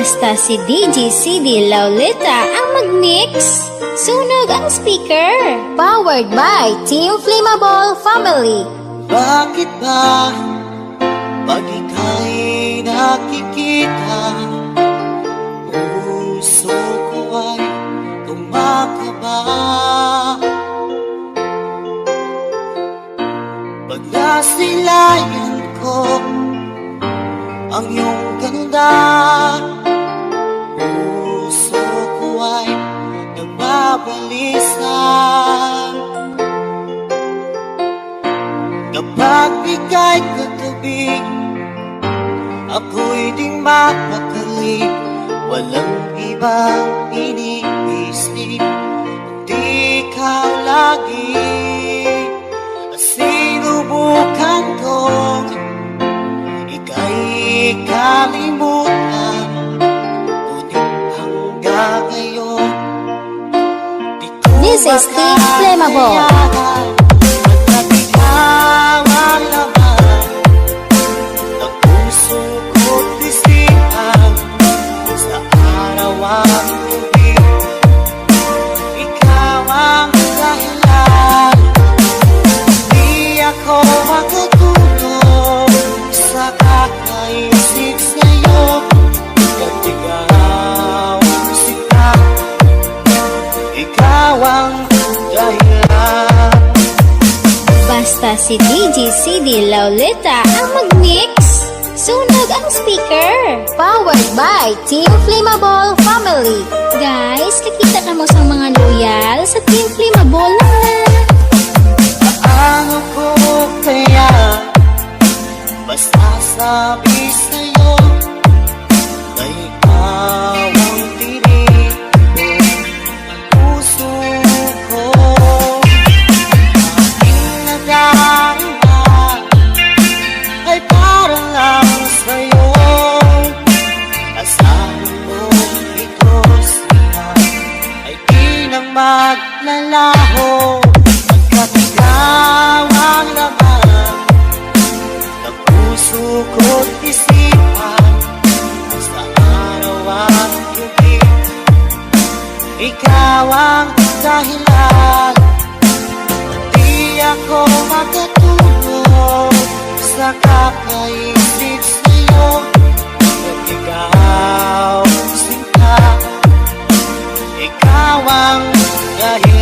Basta si DJ CD Laulita ang mag-mix. Sunog ang speaker. Powered by Team Flammable Family. Bakit ba pag ika'y nakikita, puso ko ay kumakaba? Pag nasilayan ko ang iyong ganda, puso ko ay nagbabalisa. Kapag ika'y katabi, ako'y di mapakali. Walang ibang iniisip, kundi ikaw lagi. Sinubukan kong ika'y kalimutan, ngunit hanggang ngayon di ko This is Team Flammable. Ikaw ang laman ng puso ko't isipan, sa araw at gabi. Ikaw ang dahilan, di ako makatulog sa kakaisip sa'yo. At ikaw sila, ikaw ang dahilan. Basta si DJ CD Laulita ang mag-mix. Sunog ang speaker. Powered by Team Flammable Family. Guys, kakita ka mo sa mga loyal sa Team Flammable na. Paano ko kaya masasabi sa'yo na ikaw ang tinig ng puso ko? Aking nadarama ay para lang sa'yo. Asahan mo ito sila ay di na maglalaho, pagkat ikaw ang laman ng puso ko't isipan, sa araw at gabi. Ikaw ang dahilan, di ako makatulog sa kakaisip sa'yo. At ikaw sinta, ikaw ang dahilan.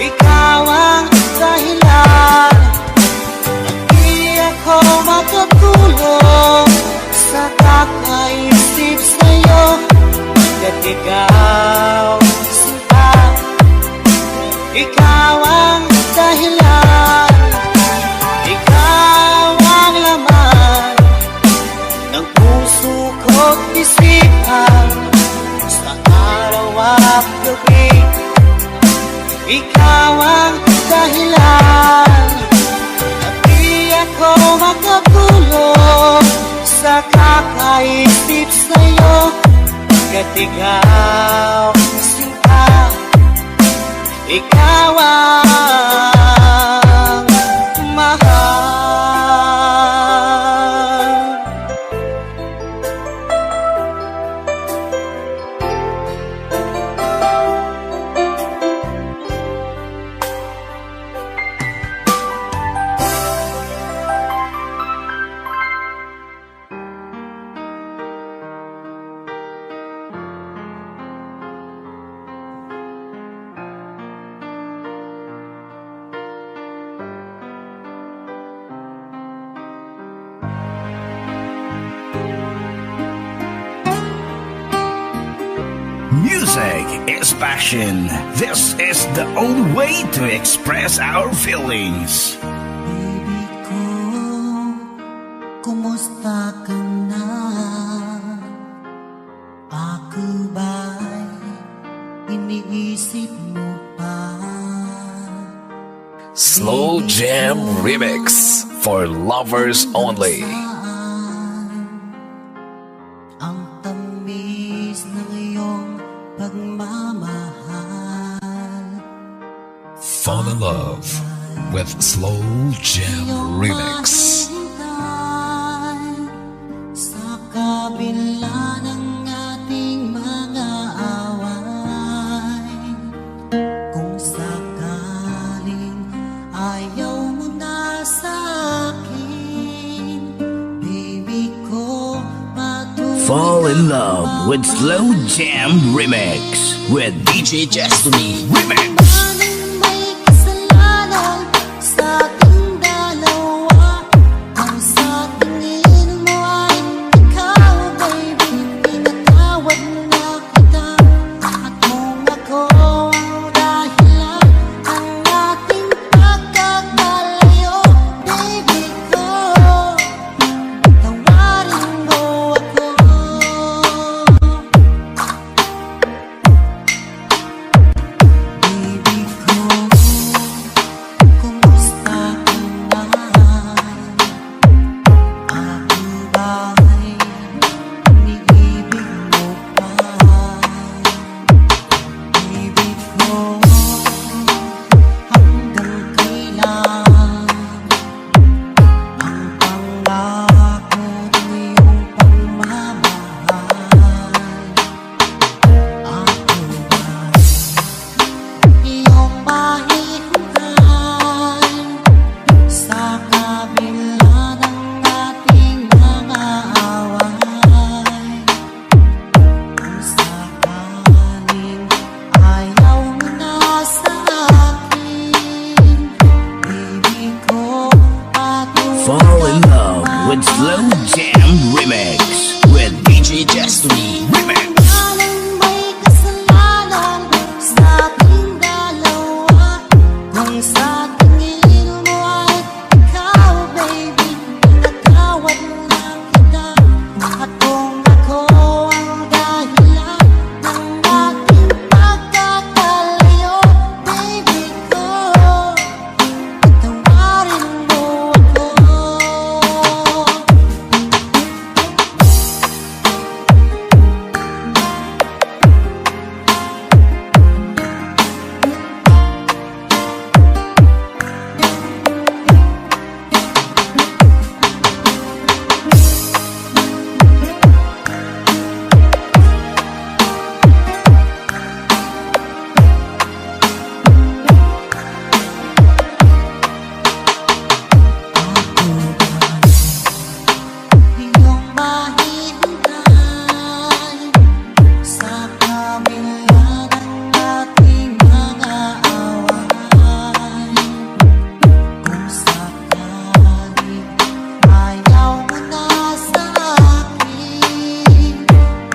Ikaw ang dahilan, at di ako makatulog sa kakaisip sa'yo. At ikaw sinta, ikaw ang dahilan, ikaw ang laman ng puso ko't isipan, sa araw at gabi. Ikaw ang dahilan, at di ako makatulog sa kakaisip sa'yo. At ikaw sinta, ikaw ang mahal. Music is passion. This is the only way to express our feelings. Baby ko, kumusta ka na? Ako ba'y iniisip mo pa? Slow Jam Remix for lovers only. Ang tamis ng iyong pagmamahal. Fall in love with Slow Jam Remix. Sa kabila ng ating mga away, kung sakaling ayaw mo na sa akin, baby ko, Fall in love with Slow Jam Remix with DJ Destiny Remix. Anong may kasalanan sa ating dalawa? Ang sa tingin mo ay ikaw, baby, pinatawad na kita. At kung ako ang dahilan ng ating pagkakalayo, baby ko, tawarin mo ako. Baby ko, kumusta ka na? Ako ba'y iniibig mo pa? Baby ko, hanggang kailan ang pangako ng iyong pagmamahal? Ako ba'y iyong mahihintay sa kabila ng ating mga away? Kung sakaling ayaw mo na sa akin, baby ko, Fall in love with Slow Jam Remix with DJ Destiny Remix. Anong may kasalanan sa ating dalawa? Kung sa tingin mo ay ikaw, baby, pinatawad na kita. At kung ako ang dahilan ng ating pagkakalayo, baby ko, tawarin mo ako. Iyong mahihintay sa kabila ng ating mga away. Kung sakaling ayaw mo na sa akin,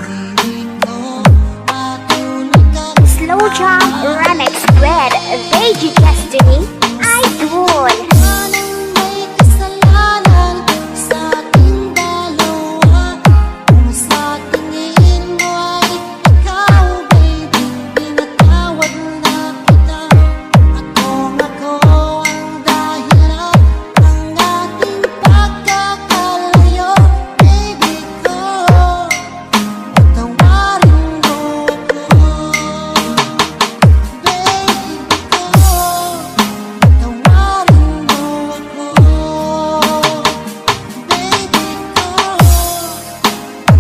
baby ko, matulog ka na. Slow Jam Remix with DJ Destiny Idol. Anong may kasalanan sa ating dalawa? Kung sa tingin mo ay ikaw, baby, pinatawad na kita. At kung ako ang dahilan ng ating pagkakalayo, baby ko, tawarin mo ako. Baby ko, tawarin mo ako. Baby ko,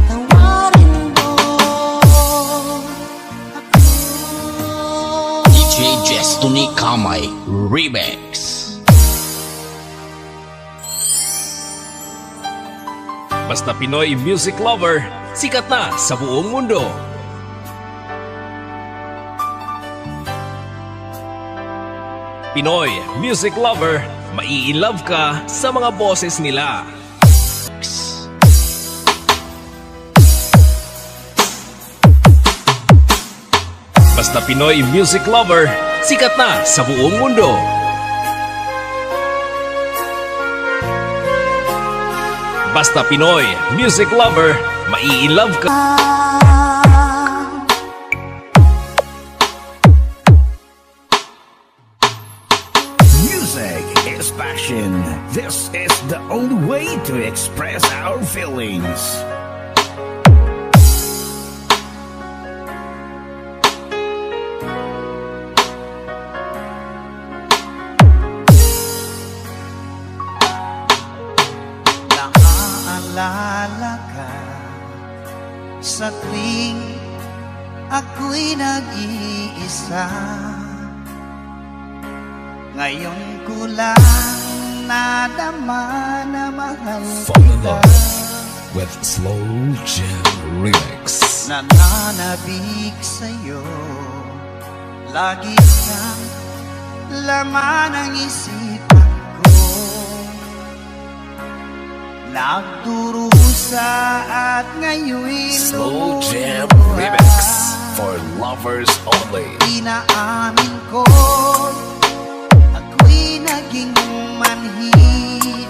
tawarin mo ako. DJ Destiny Kamay Remix. Basta Pinoy music lover, sikat na sa buong mundo. Pinoy music lover, mai-love ka sa mga boses nila. Basta Pinoy Music Lover, sikat na sa buong mundo. Basta Pinoy Music Lover, mai-love ka. Music is passion. This is the only way to express our feelings. Naaalala ka sa tuwing ako'y nag-iisa. Ngayon ko lang nadama na mahal Fall in kita. love with Slow Jam Remix. Nananabik sa'yo, lagi kang laman ng isipan ko. Nagdurusa at ngayon'y Slow Jam lumuha. Remix for lovers only. Inaamin ko, ako'y naging manhid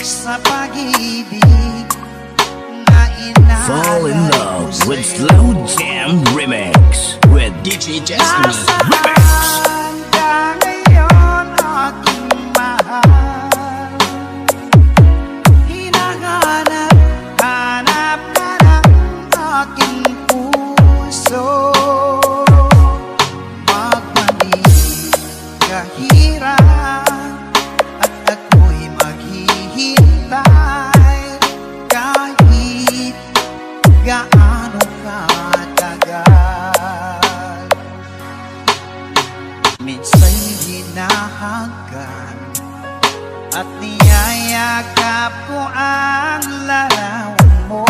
sa pag-ibig na Fall in inalay ko love with sa'yo. Slow Jam Remix with DJ Destiny Remix. Nasaan ka ngayon, aking mahal? Hinahanap, hanap ka ng aking puso. Magbalik kahirap at ako'y maghihintay kahit gaano katagal. Minsan'y hinahanggan at niyayakap ko ang larawan mo.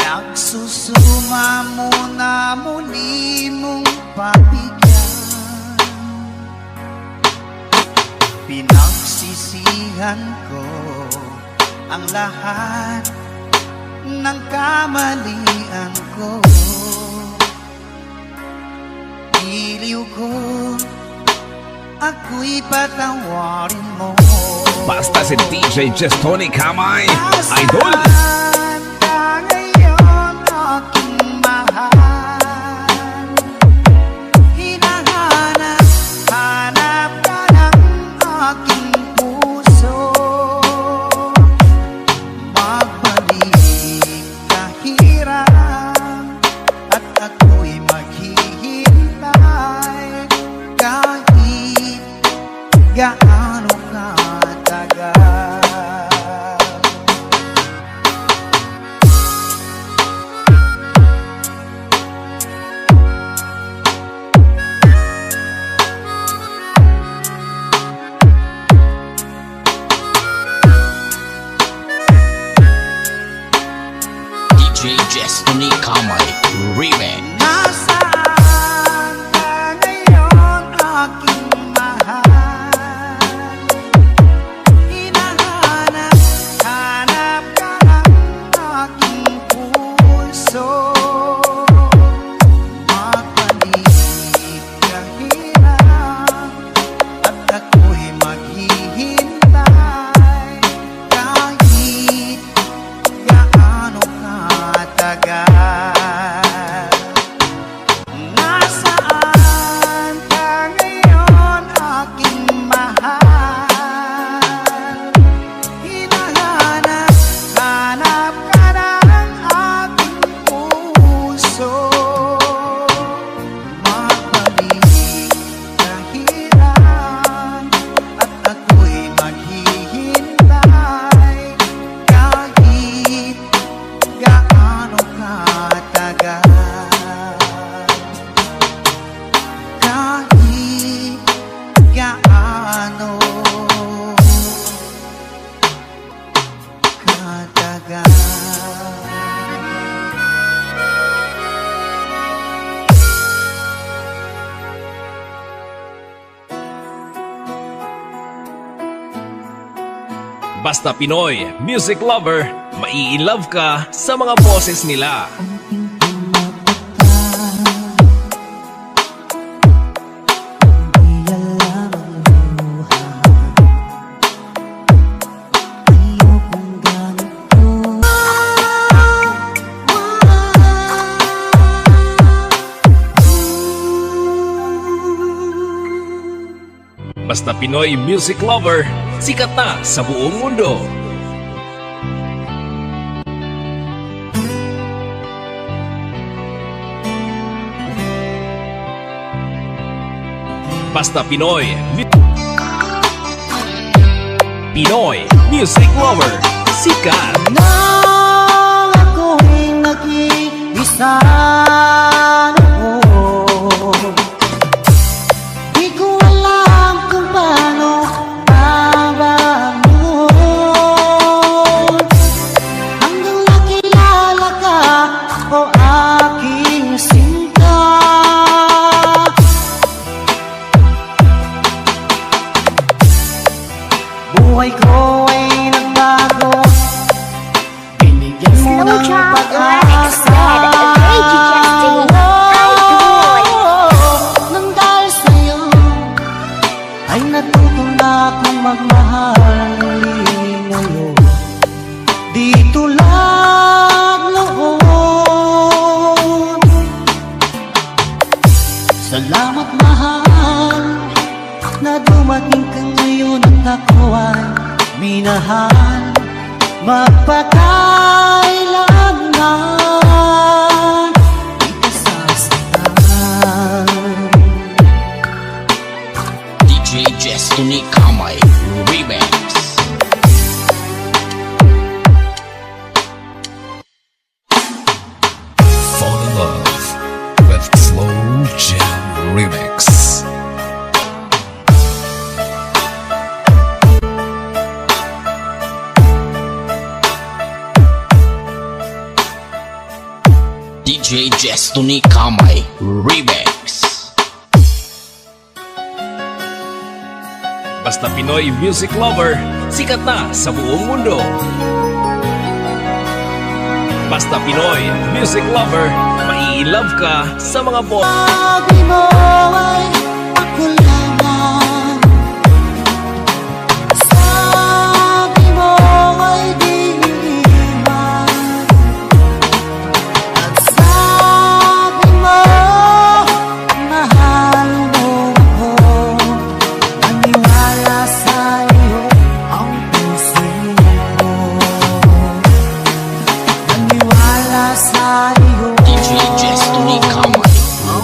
Nagsusuma mo na muli mong pagbigyan. Pinagsisihan ko ang lahat ng kamalian ko. Giliw ko, ako'y patawarin mo. Basta si DJ Tony Kamay, idol. Nasaan ka ngayon, aking mahal? Hinahanap, hanap ka ng aking puso. Magbalik kahirap at ako'y maghihintay kahit gaano katagal. DJ Destiny Kamay Remix. Nasaan ka ngayon, aking mahal? Hinahanap, hanap ka ng aking puso. Magbalik kahirap at ako'y maghihintay kahit gaano katagal. Nasaan ka ngayon, aking mahal? Hinahanap, hanap ka ng aking puso. Magbalik kahirap at ako'y maghihintay kahit gaano katagal. Kahit gaano katagal. Basta Pinoy Music Lover, mai-love ka sa mga boses nila. Unting Basta Pinoy Music Lover, sikat na sa buong mundo. Basta Pinoy Pinoy Music Lover, sikat. Nang ako'y nag-iisa noon, di ko alam kung paano babangon. Hanggang nakilala ka, o aking sinta. Buhay ko ay nagbago, binigyan mo Slow ng Jam pag-asa. Remix with Reggie Justin. Idol. Nang dahil sa'yo ay natuto na akong magmahal muli ngayon. Di tulad noon. Salamat mahal na dumating ka ngayon at ako ay minahal magpakailanman. Di ka sasaktan. DJ Destiny Kamay Remix. Fall in love with Slow Jam Remix. DJ Destiny Kamay Remix. Basta Pinoy Music Lover, sikat na sa buong mundo. Basta Pinoy Music Lover, mai-love ka sa mga Sabi mo ay ako lamang. Sabi mo ay di iwan. At sabi mo mahal mo ako. Naniwala sa'yo ang puso ko. Naniwala sa'yo DJ Destiny Kamay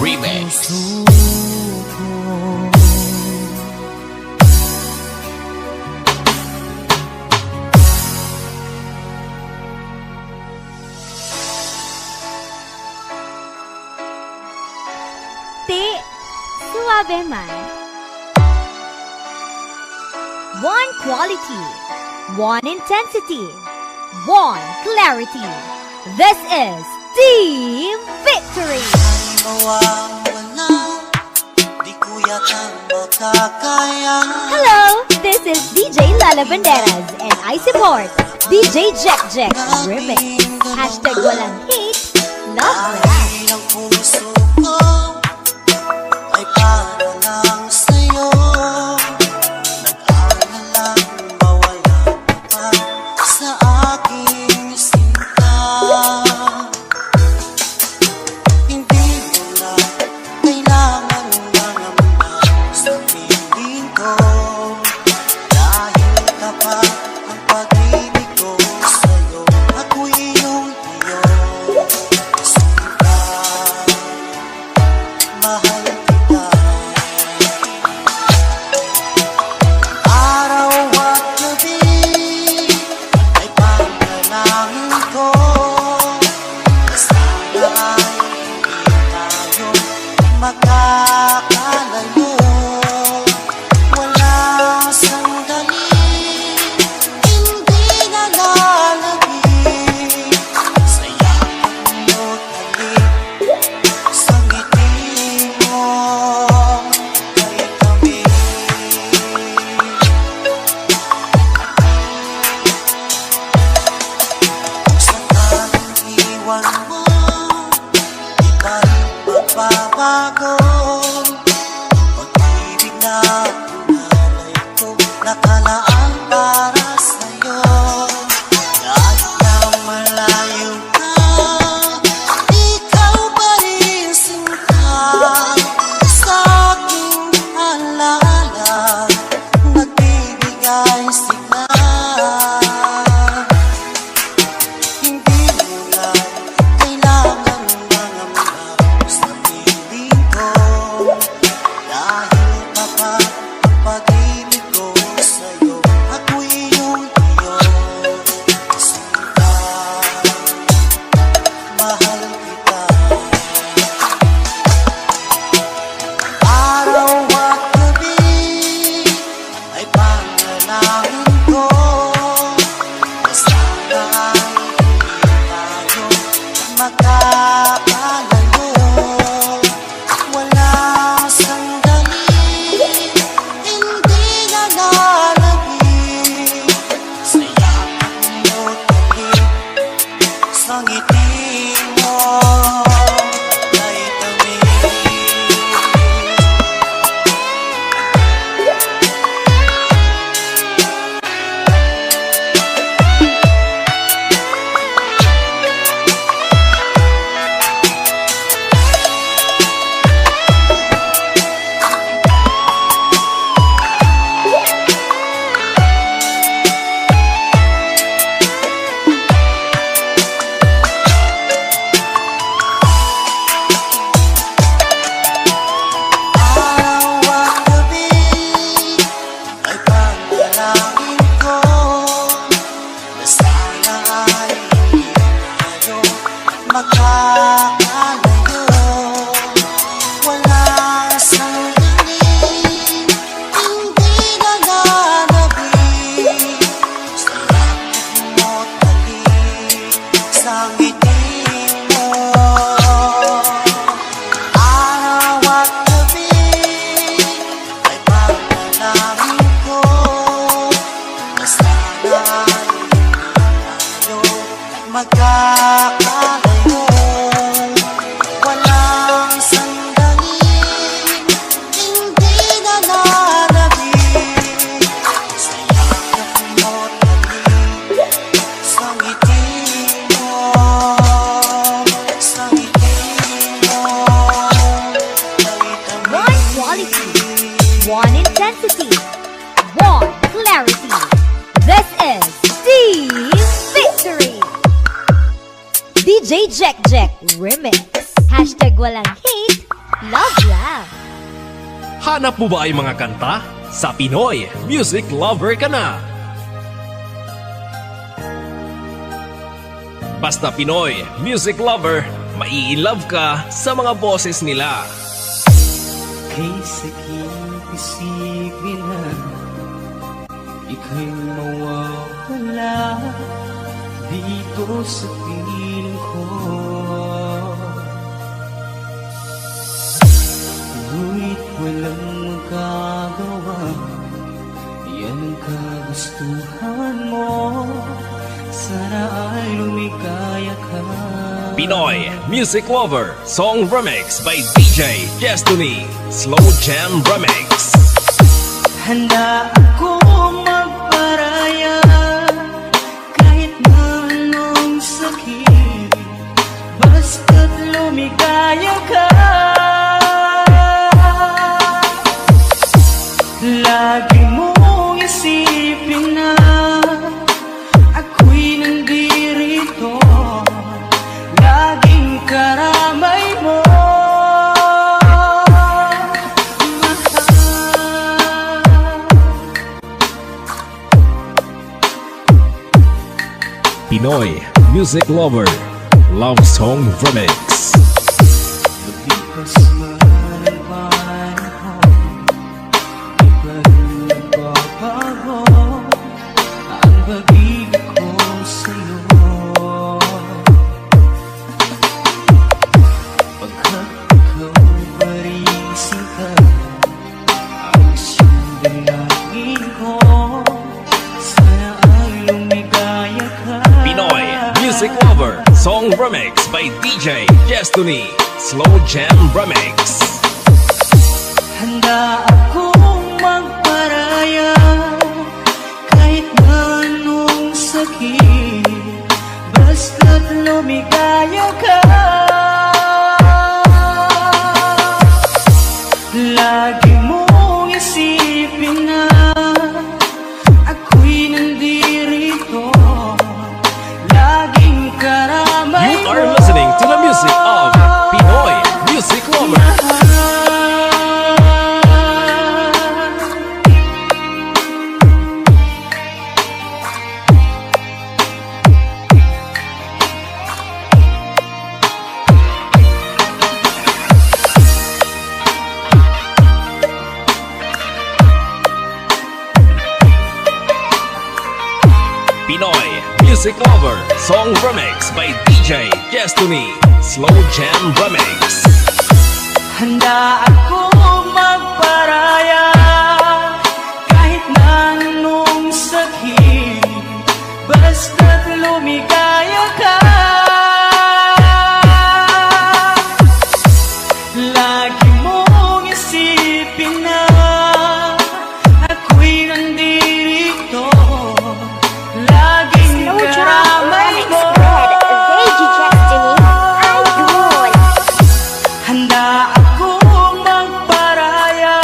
Remix. Te suave man. One quality, one intensity, one clarity. This is Team Victory. Mawawala, di ko yata makakaya. Hello, this is DJ Lala Banderas and I support DJ Jack Jack Remix. Hashtag walang hate, love that. Ang puso ko ay para lang sa'yo. Nag-aalalang mawala ka sa aking sinta. Hindi mo na kailangan mangamna sa piling ko. Dahil kapag ang pag-ibig ko sa'yo, ako'y iyong iyo. Sinta, mahal kita. Araw at gabi ay panalangin ko na sana ay hindi tayo magkakalayo. Walang sandali, hindi nalalagay sa yakap mo't halik, sa ngiti mo ay kami. Kung sakaling iwan mo, di pa rin magbabago. Pag-ibig na tunay ko, nakalaan para sa'yo. Kahit na malayo ka, ikaw pa rin sinta sa aking alaala. intensity, one clarity. This is Team Victory. DJ Jack Jack Remix. Hashtag walang hate, love lang. Hanap mo ba ay mga kanta? Sa Pinoy Music Lover ka na! Basta Pinoy Music Lover, mai-love ka sa mga boses nila. Kay sakit isipin na ika'y mawawala dito sa piling ko. Ngunit walang magagawa, yan ang kagustuhan mo. Sana ay lumikaya ka. Pinoy Music Lover Song Remix by DJ Destiny Slow Jam Remix. Handa ako magparaya kahit na anong sakit, basta't lumikaya ka. Lagi mong isipin na ako'y nandirito, laging karamay mo. Pinoy Music Lover Love Song Remix. Lumipas man ang panahon, di pa rin nagbabago ang pag-ibig ko sa'yo. Pagkat ikaw pa rin sinta, ang siyang dalangin ko. Sana ay lumigaya ka. Pinoy Music Lover Song Remix by DJ Destiny Slow Jam Remix. Handa akong magparaya kahit na anong sakit, basta't lumigaya ka. Lagi mong isipin na ako'y nandirito, laging karamay You are listening to the music of Pinoy Music Lover. Pinoy Music Lover Song Remix by DJ Destiny Slow Jam Remix. Handa akong magparaya kahit na anong sakit, basta't lumigaya ka. Lagi mong isipin na ako'y nandirito, laging Slow Jam karamay Remix mo. spread. DJ Destiny, idol. Handa akong magparaya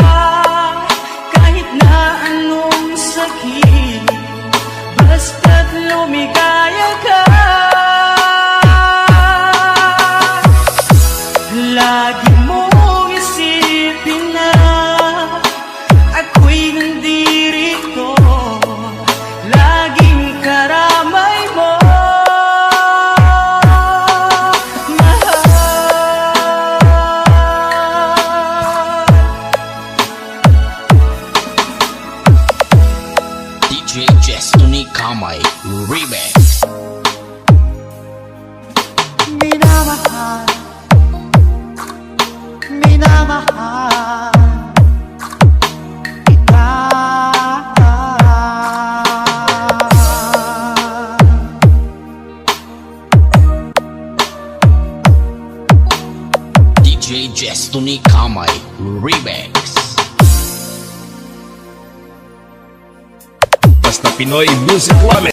kahit na anong sakit, basta't lumigaya ka. Lagi mong isipin na ako'y nandirito, laging karamay mo. DJ Destiny Kamay Remix. Minamahal, minamahal kita. DJ Destiny Kamay Remix. Basta Pinoy Music Lover.